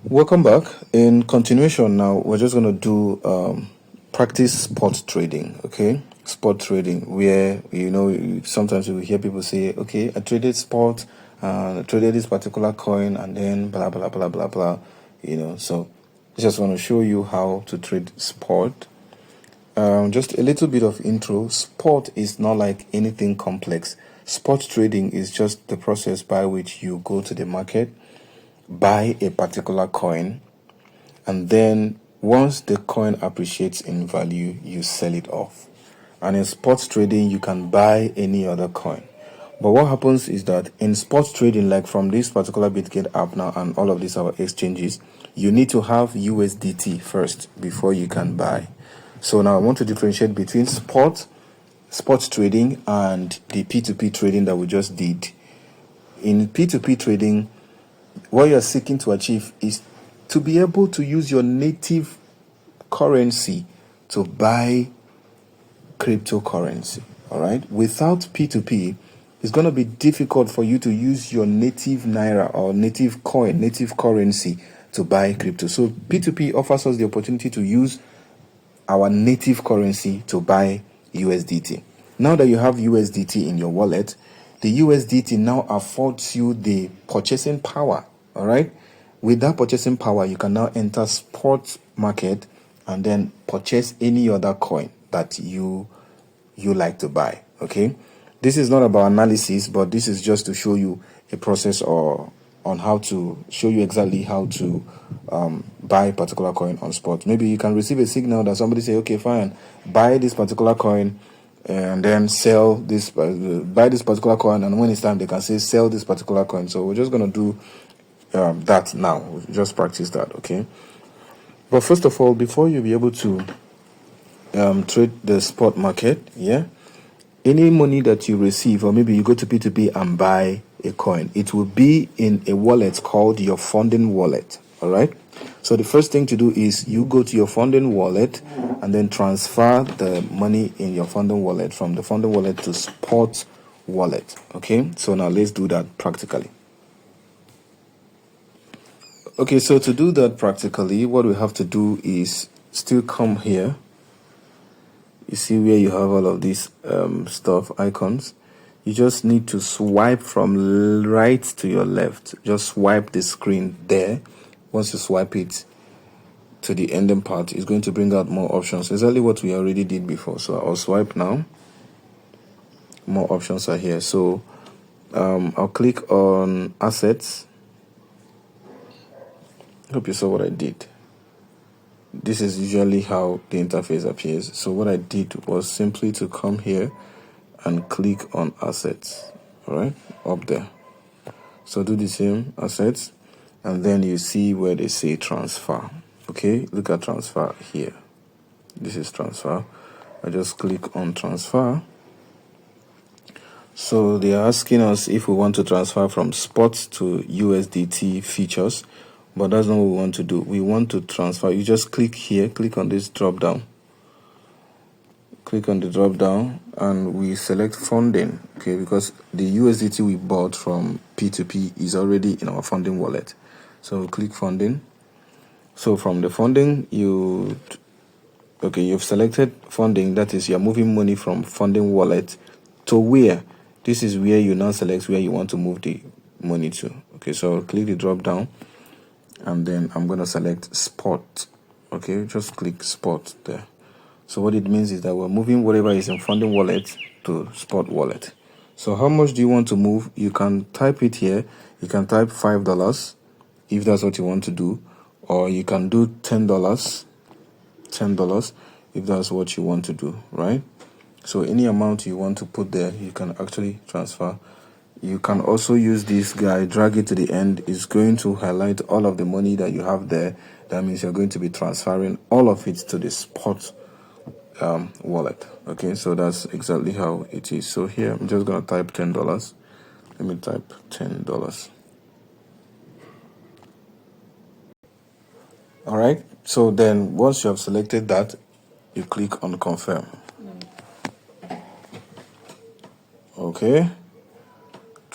Welcome back. In continuation, now we're just going to do practice spot trading. Okay, spot trading, where sometimes you will hear people say, "Okay, I traded spot, I traded this particular coin, and then blah blah blah blah blah." So I just want to show you how to trade spot. Just a little bit of intro. Spot is not like anything complex. Spot trading is just the process by which you go to the market, buy a particular coin, and then once the coin appreciates in value, you sell it off. And in spot trading, you can buy any other coin. But what happens is that in spot trading, like from this particular BITGET app now and all of these our exchanges, you need to have USDT first before you can buy. So now I want to differentiate between spot trading and the P2P trading that we just did. In P2P trading, what you're seeking to achieve is to be able to use your native currency to buy cryptocurrency. All right. Without P2P, it's going to be difficult for you to use your native naira or native coin, native currency to buy crypto. So P2P offers us the opportunity to use our native currency to buy USDT. Now that you have USDT in your wallet, the USDT now affords you the purchasing power. All right. With that purchasing power, you can now enter spot market and then purchase any other coin that you like to buy. Okay. This is not about analysis, but this is just to show you a process or on how to show you exactly how to buy a particular coin on spot. Maybe you can receive a signal that somebody say, okay, fine, buy this particular coin and then sell this, buy this particular coin, and when it's time, they can say sell this particular coin. So we're just going to do that now. We'll just practice that, okay? But first of all, before you be able to trade the spot market, any money that you receive, or maybe you go to P2P and buy a coin, it will be in a wallet called your funding wallet. All right. So the first thing to do is you go to your funding wallet and then transfer the money in your funding wallet from the funding wallet to spot wallet. Okay. So now let's do that practically. Okay. So to do that practically, what we have to do is still come here. You see where you have all of these stuff, icons. You just need to swipe from right to your left. Just swipe the screen there. Once you swipe it to the ending part, it's going to bring out more options. Exactly what we already did before. So I'll swipe now. More options are here. So I'll click on assets. Hope you saw what I did. This is usually how the interface appears. So what I did was simply to come here and click on assets. All right, up there. So do the same, assets, and then you see where they say transfer. Okay, look at transfer here. This is transfer. I just click on transfer. So they are asking us if we want to transfer from spot to USDT futures, but that's not what we want to do. We want to transfer. You just click here, click on this drop down. Click on the drop down and we select funding, okay, because the USDT we bought from P2P is already in our funding wallet. So we'll click funding. So from the funding, you've selected funding. That is, you're moving money from funding wallet to where? This is where you now select where you want to move the money to. Okay, so I'll click the drop down and then I'm going to select spot. Okay, just click spot there. So what it means is that we're moving whatever is in funding wallet to spot wallet. So how much do you want to move? You can type it here. You can type $5 if that's what you want to do, or you can do $10 if that's what you want to do, right? So any amount you want to put there, you can actually transfer. You can also use this guy, drag it to the end. It's going to highlight all of the money that you have there. That means you're going to be transferring all of it to the spot wallet. Okay, so that's exactly how it is. So here I'm just gonna type $10. Let me type $10. All right, so then once you have selected that, you click on confirm. Okay,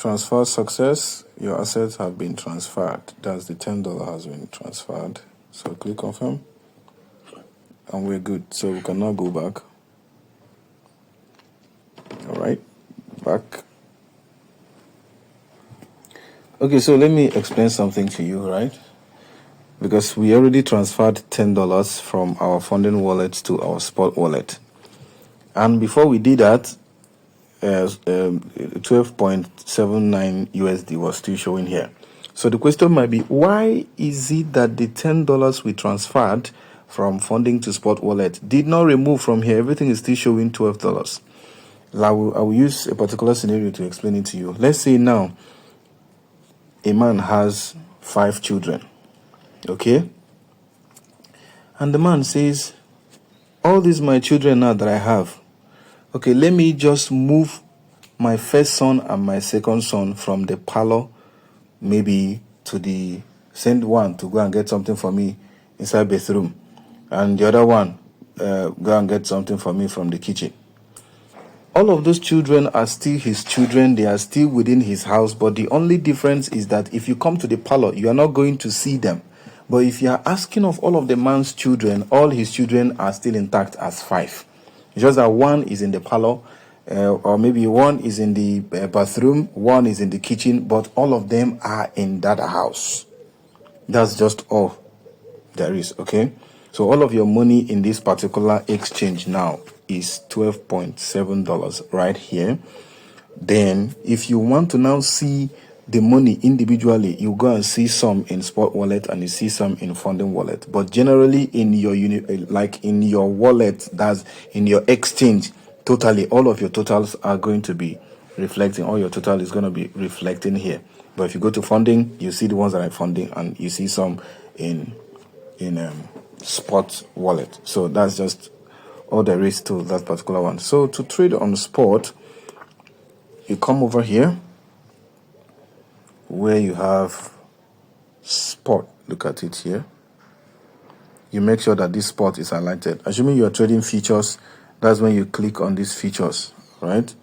Transfer success. Your assets have been transferred. That's the $10 has been transferred. So click confirm. And we're good. So we can now go back. All right. Back. Okay, so let me explain something to you, right? Because we already transferred $10 from our funding wallet to our spot wallet. And before we did that, 12.79 USD was still showing here. So the question might be, why is it that the $10 we transferred from funding to spot wallet did not remove from here? Everything is still showing $12. I will use a particular scenario to explain it to you. Let's say now a man has 5 children, okay? And the man says, all these my children now that I have, okay, let me just move my first son and my second son from the parlor, maybe send one to go and get something for me inside bathroom, and the other one go and get something for me from the kitchen. All of those children are still his children. They are still within his house. But the only difference is that if you come to the parlor, you are not going to see them. But if you are asking of all of the man's children, all his children are still intact as 5. It's just that one is in the parlor, or maybe one is in the bathroom, one is in the kitchen, but all of them are in that house. That's just all there is, okay? So all of your money in this particular exchange now is $12.7 right here. Then if you want to now see the money individually, you go and see some in spot wallet and you see some in funding wallet. But generally in your in your wallet, that's in your exchange, totally all of your totals are going to be reflecting. All your total is going to be reflecting here. But if you go to funding, you see the ones that are funding, and you see some in spot wallet. So that's just all there is to that particular one. So to trade on spot, you come over here where you have spot. Look at it here. You make sure that this spot is highlighted. Assuming you are trading futures, that's when you click on these features, right?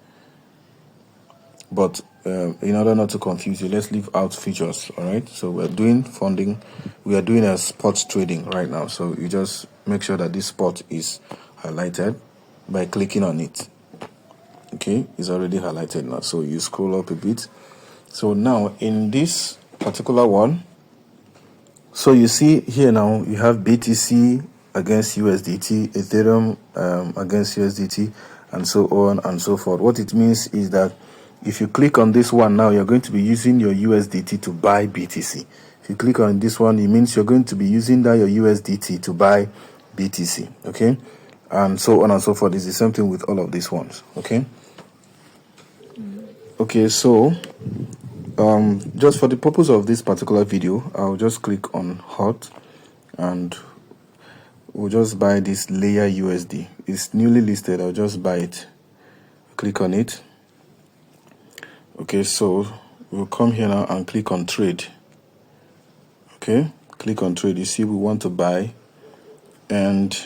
But in order not to confuse you, let's leave out features. All right, so we're doing funding, we are doing a spot trading right now. So you just make sure that this spot is highlighted by clicking on it. Okay, it's already highlighted now. So you scroll up a bit. So now in this particular one, so you see here now you have BTC against USDT, Ethereum against USDT, and so on and so forth. What it means is that if you click on this one now, you're going to be using your USDT to buy BTC. If you click on this one, it means you're going to be using that your USDT to buy BTC, okay? And so on and so forth. It's the same thing with all of these ones, okay? Okay, so just for the purpose of this particular video, I'll just click on hot and we'll just buy this layer USD. It's newly listed. I'll just buy it. Click on it. Okay, so we'll come here now and click on trade. Okay, click on trade. You see we want to buy, and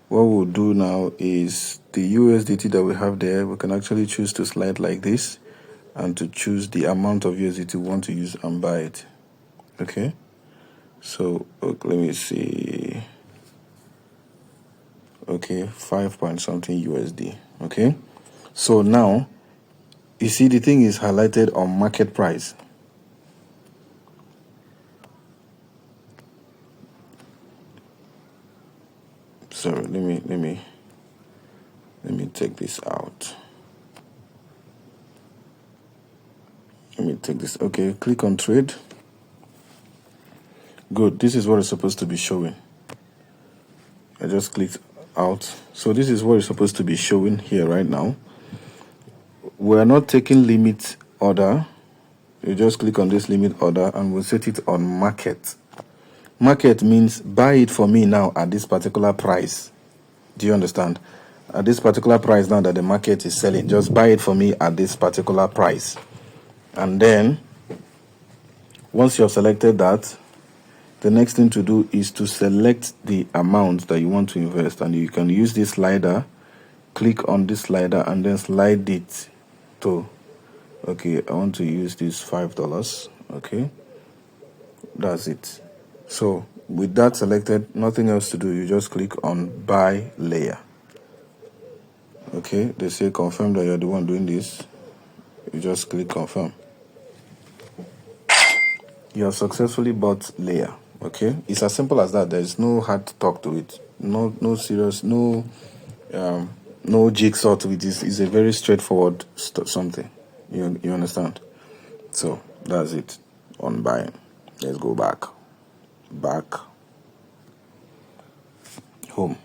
what we'll do now is the USDT that we have there, we can actually choose to slide like this and to choose the amount of USDT we want to use and buy it. Okay, so let me see. Okay, 5 point something USD. Okay, so now you see the thing is highlighted on market price. Sorry, let me take this out. Let me take this. Okay, click on trade. Good. This is what it's supposed to be showing. I just clicked out. So this is what it's supposed to be showing here right now. We're not taking limit order. You just click on this limit order and we'll set it on market. Market means buy it for me now at this particular price. Do you understand? At this particular price now that the market is selling, just buy it for me at this particular price. And then once you have selected that, the next thing to do is to select the amount that you want to invest, and you can use this slider. Click on this slider and then slide it to Okay, I want to use this $5. Okay, that's it. So with that selected, nothing else to do. You just click on buy layer. Okay, they say confirm that you're the one doing this. You just click confirm. You have successfully bought layer. Okay, it's as simple as that. There's no hard talk to it. No serious, no jigsaw to it. It's a very straightforward something. You understand? So that's it on buying. Let's go back home.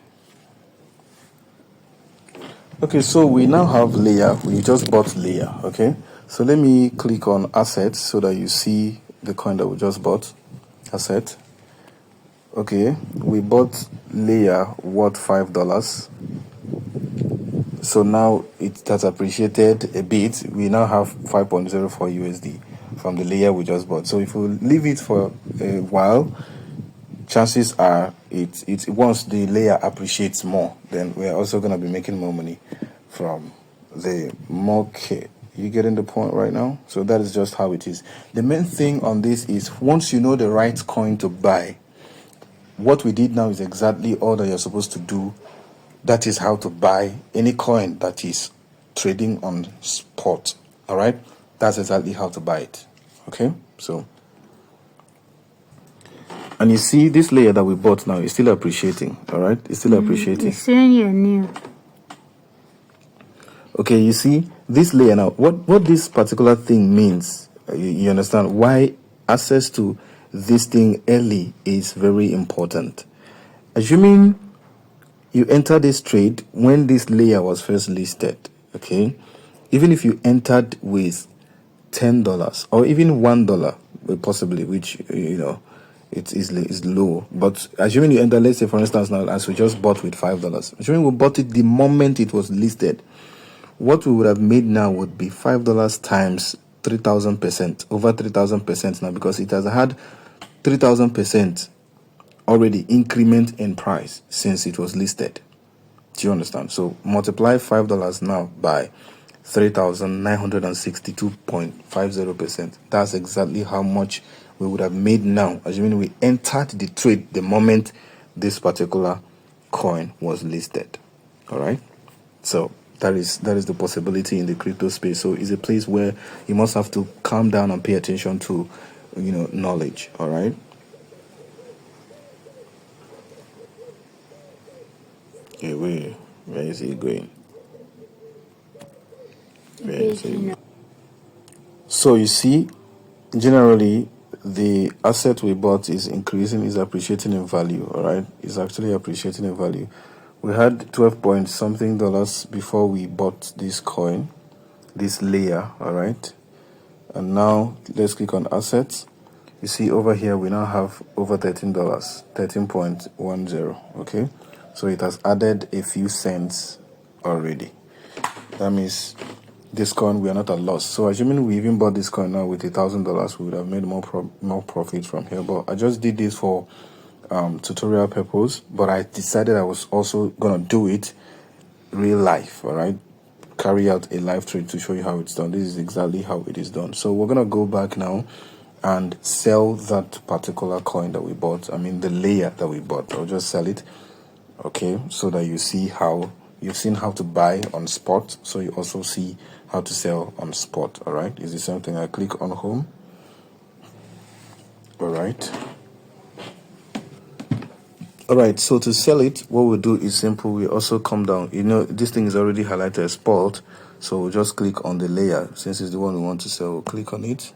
Okay, so we now have layer. We just bought layer. Okay, so let me click on assets so that you see the coin that we just bought. Asset. Okay, we bought layer worth $5. So now it has appreciated a bit. We now have 5.04 USD from the layer we just bought. So if we leave it for a while, chances are it once the layer appreciates more, then we're also going to be making more money from the market. You getting the point right now? So that is just how it is. The main thing on this is once you know the right coin to buy, what we did now is exactly all that you're supposed to do. That is how to buy any coin that is trading on spot. All right, that's exactly how to buy it. Okay, so and you see this layer that we bought now is still appreciating. All right, it's still appreciating. It's saying you're new. Okay, you see this layer now. What this particular thing means, you understand why access to this thing early is very important. Assuming you enter this trade when this layer was first listed, okay, even if you entered with $10 or even $1, possibly, which it is low, but assuming you enter, let's say for instance now, as we just bought with $5, assuming we bought it the moment it was listed, what we would have made now would be $5 times 3,000%, over 3,000% now, because it has had 3,000% already increment in price since it was listed. Do you understand? So multiply $5 now by 3,962.50%. That's exactly how much we would have made now, assuming we entered the trade the moment this particular coin was listed. All right. So that is the possibility in the crypto space. So it's a place where you must have to calm down and pay attention to, knowledge. All right. Okay, where is he going? Where is he going? So you see, generally the asset we bought is increasing, is appreciating in value. All right, it's actually appreciating in value. We had 12 point something dollars before we bought this coin, this layer. All right, and now let's click on assets. You see over here we now have over $13, 13.10. Okay, so it has added a few cents already. That means this coin we are not at loss. So assuming we even bought this coin now with $1,000, we would have made more profit from here. But I just did this for tutorial purpose, but I decided I was also gonna do it real life. All right, carry out a live trade to show you how it's done. This is exactly how it is done. So we're gonna go back now and sell that particular coin that we bought. I mean the layer that we bought. I'll just sell it. Okay, so that you see how you've seen how to buy on spot, so you also see how to sell on spot. All right, is the same thing. I click on home. All right. So to sell it, what we'll do is simple. We also come down, this thing is already highlighted as spot, so we'll just click on the layer. Since it's the one we want to sell, we'll click on it.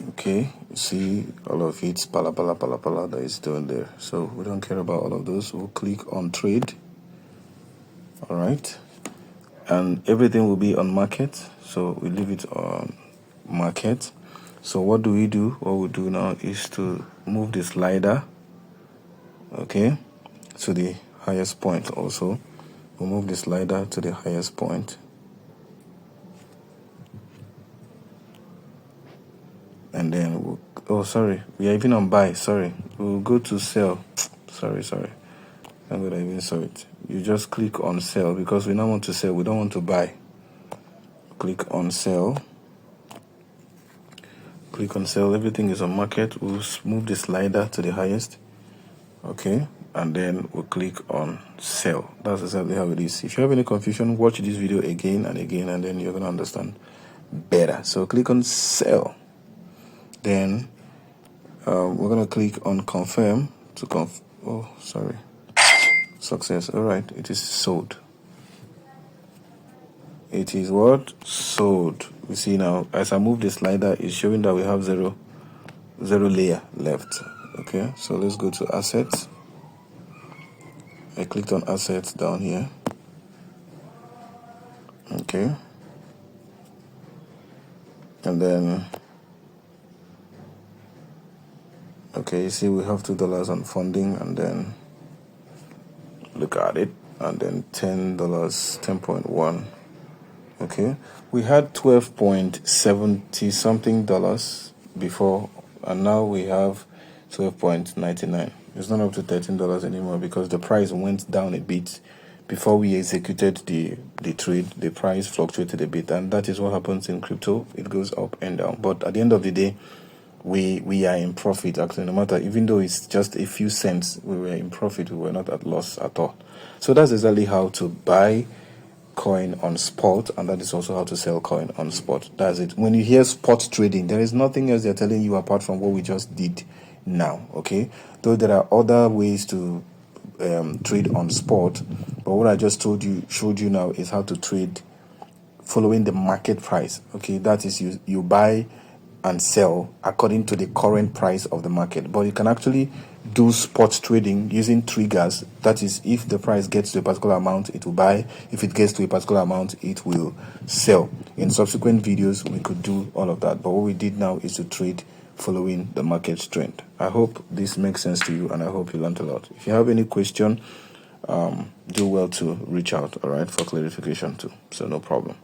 Okay, you see all of it, pala that is doing there. So we don't care about all of those. We'll click on trade. All right, and everything will be on market, so we leave it on market. So what do? What we'll do now is to move the slider, okay, to the highest point. Also we'll move the slider to the highest point, and then we are even on buy. We'll go to sell. Sorry, I'm gonna even saw it. You just click on sell because we don't want to sell, we don't want to buy. click on sell. Click on sell. Everything is on market. We'll move the slider to the highest. Okay, and then we'll click on sell. That's exactly how it is. If you have any confusion, watch this video again and again, and then you're going to understand better. So click on sell. Then we're going to click on confirm to success. All right, it is sold. It is what? Sold. We see now, as I move the slider, it's showing that we have zero layer left. Okay, so let's go to assets. I clicked on assets down here. Okay, and then okay, you see we have $2 on funding, and then look at it, and then $10, 10.1. Okay, we had 12.70 something dollars before, and now we have 12.99. It's not up to $13 anymore because the price went down a bit before we executed the trade. The price fluctuated a bit, and that is what happens in crypto. It goes up and down, but at the end of the day, we are in profit. Actually, no matter, even though it's just a few cents, we were in profit. We were not at loss at all. So that's exactly how to buy coin on spot, and that is also how to sell coin on spot. That's it. When you hear spot trading, there is nothing else they're telling you apart from what we just did now. Okay, though there are other ways to trade on spot, but what I just showed you now is how to trade following the market price. Okay, that is you buy and sell according to the current price of the market. But you can actually do spot trading using triggers. That is, if the price gets to a particular amount, it will buy. If it gets to a particular amount, it will sell. In subsequent videos, we could do all of that. But what we did now is to trade following the market trend. I hope this makes sense to you, and I hope you learned a lot. If you have any question, do well to reach out, all right, for clarification too. So no problem.